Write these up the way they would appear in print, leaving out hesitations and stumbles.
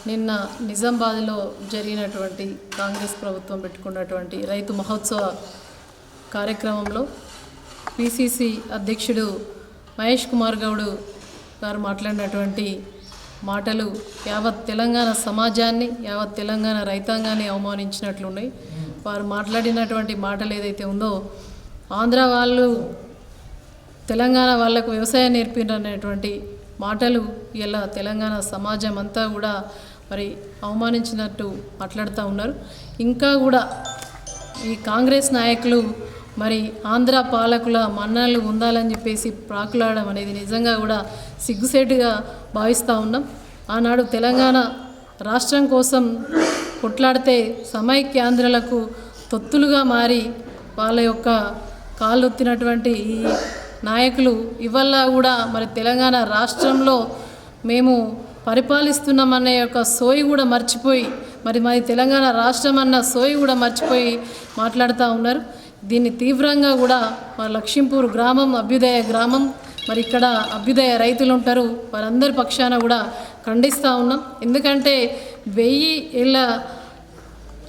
నిన్న నిజామాబాద్లో జరిగినటువంటి కాంగ్రెస్ ప్రభుత్వం పెట్టుకున్నటువంటి రైతు మహోత్సవ కార్యక్రమంలో పిసిసి అధ్యక్షుడు మహేష్ కుమార్ గౌడ్ గారు మాట్లాడినటువంటి మాటలు యావత్ తెలంగాణ సమాజాన్ని, యావత్ తెలంగాణ రైతాంగాన్ని అవమానించినట్లున్నాయి. వారు మాట్లాడినటువంటి మాటలు ఏదైతే ఉందో, ఆంధ్ర వాళ్ళు తెలంగాణ వాళ్ళకు వ్యవసాయం నేర్పినటువంటి మాటలు ఇలా తెలంగాణ సమాజం అంతా కూడా మరి అవమానించినట్టు మాట్లాడుతూ ఉన్నారు. ఇంకా కూడా ఈ కాంగ్రెస్ నాయకులు మరి ఆంధ్ర పాలకుల మన్ననలు పొందాలని చెప్పేసి ప్రాకులాడడం అనేది నిజంగా కూడా సిగ్గుసేటుగా భావిస్తూ ఉన్నాం. ఆనాడు తెలంగాణ రాష్ట్రం కోసం కొట్లాడితే సమైక్యాంధ్రులకు తొత్తులుగా మారి వాళ్ళ యొక్క కాళ్ళొత్తినటువంటి ఈ నాయకులు ఇవల్ల కూడా మరి తెలంగాణ రాష్ట్రంలో మేము పరిపాలిస్తున్నామనే యొక్క సోయి కూడా మర్చిపోయి మరి తెలంగాణ రాష్ట్రం అన్న సోయి కూడా మర్చిపోయి మాట్లాడుతూ ఉన్నారు. దీన్ని తీవ్రంగా కూడా మా లక్ష్మీపూర్ గ్రామం అభ్యుదయ గ్రామం, మరి ఇక్కడ అభ్యుదయ రైతులు ఉంటారు, వారందరి పక్షాన కూడా ఖండిస్తూ ఉన్నాం. ఎందుకంటే 1000 ఏళ్ళ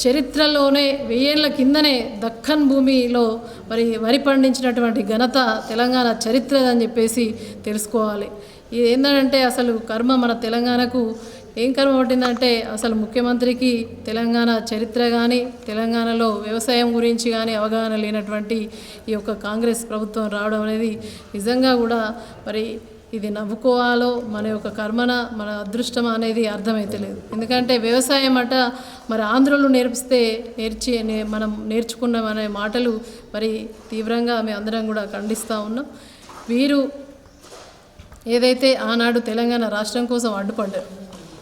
చరిత్రలోనే 1000 ఏళ్ళ కిందనే దక్కన్ భూమిలో మరి వరి పండించినటువంటి ఘనత తెలంగాణ చరిత్ర అని చెప్పేసి తెలుసుకోవాలి. ఇది ఏంటంటే అసలు కర్మ మన తెలంగాణకు ఏం కర్మ పట్టిందంటే అసలు ముఖ్యమంత్రికి తెలంగాణ చరిత్ర కానీ తెలంగాణలో వ్యవసాయం గురించి కానీ అవగాహన లేనటువంటి ఈ యొక్క కాంగ్రెస్ ప్రభుత్వం రావడం అనేది నిజంగా కూడా మరి ఇది నవ్వుకోవాలో మన యొక్క కర్మన మన అదృష్టం అనేది అర్థమైతలేదు. ఎందుకంటే వ్యవసాయం అట మరి ఆంధ్రులు మనం నేర్చుకున్నామనే మాటలు మరి తీవ్రంగా మేము అందరం కూడా ఖండిస్తూ ఉన్నాం. వీరు ఏదైతే ఆనాడు తెలంగాణ రాష్ట్రం కోసం అడ్డుపడ్డారు,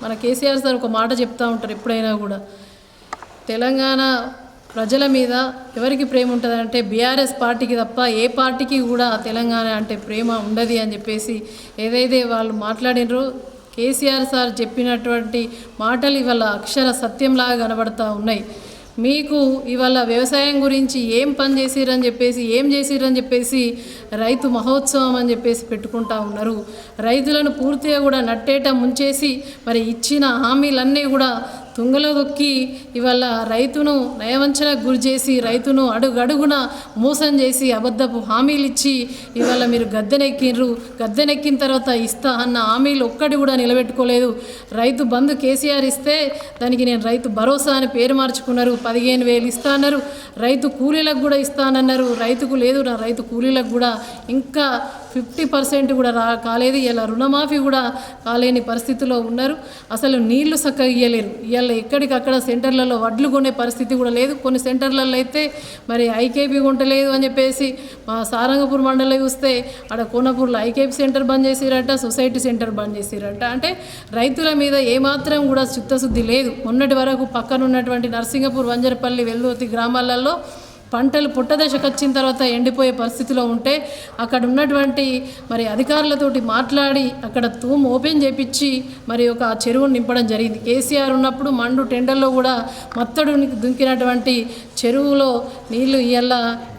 మన కేసీఆర్ సార్ ఒక మాట చెప్తూ ఉంటారు ఎప్పుడైనా కూడా, తెలంగాణ ప్రజల మీద ఎవరికి ప్రేమ ఉంటుందంటే బీఆర్ఎస్ పార్టీకి తప్ప ఏ పార్టీకి కూడా తెలంగాణ అంటే ప్రేమ ఉండదు అని చెప్పేసి ఏదైతే వాళ్ళు మాట్లాడినరో, కేసీఆర్ సార్ చెప్పినటువంటి మాటలు ఇవాళ అక్షర సత్యంలాగా కనబడతా ఉన్నాయి. మీకు ఇవాళ వ్యవసాయం గురించి ఏం పని చేసిరని చెప్పేసి రైతు మహోత్సవం అని చెప్పేసి పెట్టుకుంటా ఉన్నారు. రైతులను పూర్తిగా కూడా నట్టేట ముంచేసి మరి ఇచ్చిన హామీలన్నీ కూడా తుంగలో దొక్కి ఇవాళ రైతును నయవంచనకు గురి చేసి రైతును అడుగడుగున మోసం చేసి అబద్ధపు హామీలు ఇచ్చి ఇవాళ మీరు గద్దెనెక్కిన తర్వాత ఇస్తా అన్న హామీలు ఒక్కటి కూడా నిలబెట్టుకోలేదు. రైతు బంధు కేసీఆర్ ఇస్తే దానికి నేను రైతు భరోసా అని పేరు మార్చుకున్నారు. 15,000 ఇస్తా అన్నారు. రైతు కూలీలకు కూడా ఇస్తానన్నారు. రైతుకు లేదు, నా రైతు కూలీలకు కూడా ఇంకా 50% కూడా కాలేదు. ఇలా రుణమాఫీ కూడా కాలేని పరిస్థితిలో ఉన్నారు. అసలు నీళ్లు చక్కగా ఇయ్యలేరు. ఇవాళ ఎక్కడికక్కడ సెంటర్లలో వడ్లు కొనే పరిస్థితి కూడా లేదు. కొన్ని సెంటర్లలో అయితే మరి ఐకేపీ కొంటలేదు అని చెప్పేసి మా సారంగపూర్ మండలంలో చూస్తే ఆడ కోనపూర్లో ఐకేపీ సెంటర్ బంద్ చేసిరట, సొసైటీ సెంటర్ బంద్ చేసిరట. అంటే రైతుల మీద ఏమాత్రం కూడా చిత్తశుద్ధి లేదు. మొన్నటి వరకు పక్కన ఉన్నటువంటి నర్సింగపూర్, వంజరపల్లి, వెల్లోతి గ్రామాలలో పంటలు పుట్టదశకు వచ్చిన తర్వాత ఎండిపోయే పరిస్థితిలో ఉంటే అక్కడ ఉన్నటువంటి మరి అధికారులతోటి మాట్లాడి అక్కడ తూము ఓపెన్ చేపించి మరి ఒక చెరువును నింపడం జరిగింది. కేసీఆర్ ఉన్నప్పుడు మండు టెండర్లో కూడా మత్తడు దుంకినటువంటి చెరువులో నీళ్లు ఇయ్యాల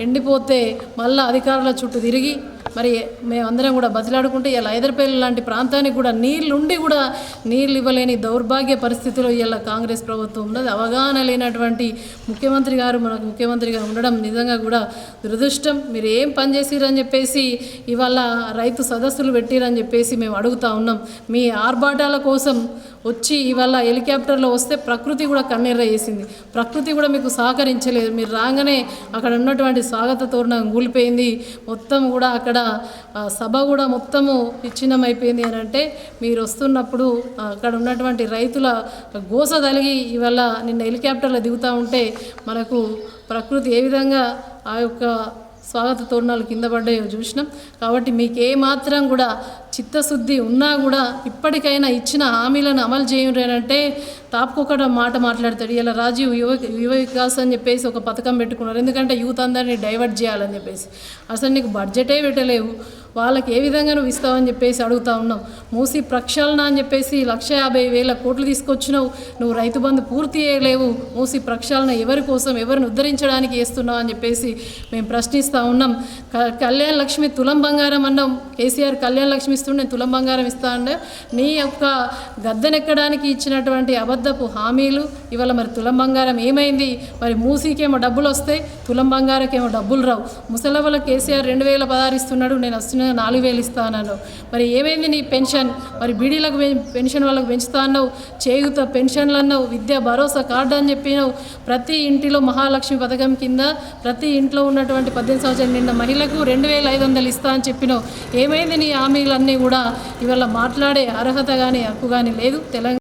ఎండిపోతే మళ్ళీ అధికారుల చుట్టూ తిరిగి మరి మేమందరం కూడా బతిలాడుకుంటే ఇలా హైదరాబాద్ లాంటి ప్రాంతానికి కూడా నీళ్లుండి కూడా నీళ్ళు ఇవ్వలేని దౌర్భాగ్య పరిస్థితిలో ఇలా కాంగ్రెస్ ప్రభుత్వం ఉన్నది. అవగాహన లేనటువంటి మనకు ముఖ్యమంత్రిగా ఉండడం నిజంగా కూడా దురదృష్టం. మీరు ఏం పని చేసిరని చెప్పేసి ఇవాళ రైతు సదస్సులు పెట్టిరని చెప్పేసి మేము అడుగుతా ఉన్నాం. మీ ఆర్భాటాల కోసం వచ్చి ఇవాళ హెలికాప్టర్లో వస్తే ప్రకృతి కూడా కన్నెర్ర చేసింది. ప్రకృతి కూడా మీకు సహకరించలేదు. మీరు రాగానే అక్కడ ఉన్నటువంటి స్వాగత తోరణం కూలిపోయింది. మొత్తం కూడా అక్కడ సభ కూడా మొత్తము విచ్ఛిన్నమైపోయింది అని అంటే మీరు వస్తున్నప్పుడు అక్కడ ఉన్నటువంటి రైతుల గోస తలిగి ఇవాళ నిన్న హెలికాప్టర్లో దిగుతూ ఉంటే మనకు ప్రకృతి ఏ విధంగా ఆ యొక్క స్వాగత తోరణాలు కింద పడ్డాయో చూసినాం. కాబట్టి మీకు ఏమాత్రం కూడా చిత్తశుద్ధి ఉన్నా కూడా ఇప్పటికైనా ఇచ్చిన హామీలను అమలు చేయరంటే తాపుకొక మాట మాట్లాడతాడు. ఇలా రాజీవ్ యువ వికాస్ అని చెప్పేసి ఒక పథకం పెట్టుకున్నారు. ఎందుకంటే యూత్ అందరినీ డైవర్ట్ చేయాలని చెప్పేసి. అసలు నీకు బడ్జెటే పెట్టలేవు, వాళ్ళకి ఏ విధంగా నువ్వు ఇస్తావని చెప్పేసి అడుగుతా ఉన్నావు. మూసి ప్రక్షాళన అని చెప్పేసి 150,000 కోట్లు తీసుకొచ్చినావు. నువ్వు రైతు బంధు పూర్తి చేయలేవు. మూసి ప్రక్షాళన ఎవరి కోసం, ఎవరిని ఉద్ధరించడానికి చేస్తున్నావు అని చెప్పేసి మేము ప్రశ్నిస్తూ ఉన్నాం. కళ్యాణ లక్ష్మి తులం బంగారం అన్నాం. కేసీఆర్ కళ్యాణ లక్ష్మి ఇస్తుండే, నేను తులం బంగారం ఇస్తా అంటే నీ యొక్క గద్దెనెక్కడానికి ఇచ్చినటువంటి అబద్ధపు హామీలు ఇవాళ మరి తులం బంగారం ఏమైంది? మరి మూసీకేమో డబ్బులు వస్తాయి, తులం బంగారకేమో డబ్బులు రావు. ముసలవ్వల కేసీఆర్ 2016 ఇస్తున్నాడు, నేను వస్తున్నా 4000 ఇస్తానన్నావు. మరి ఏమైంది నీ పెన్షన్? మరి బీడీలకు పెన్షన్ వాళ్ళకు పెంచుతా అన్నావు, చేయూత పెన్షన్లు అన్నావు, విద్యా భరోసా కార్డు అని చెప్పినావు. ప్రతి ఇంటిలో మహాలక్ష్మి పథకం కింద ప్రతి ఇంట్లో ఉన్నటువంటి 18 సంవత్సరాలు నిండా మహిళకు 2500 ఇస్తా అని చెప్పినావు. ఏమైంది నీ హామీలన్నీ కూడా? ఇవాళ మాట్లాడే అర్హత కానీ హక్కు కానీ లేదు. తెలంగాణ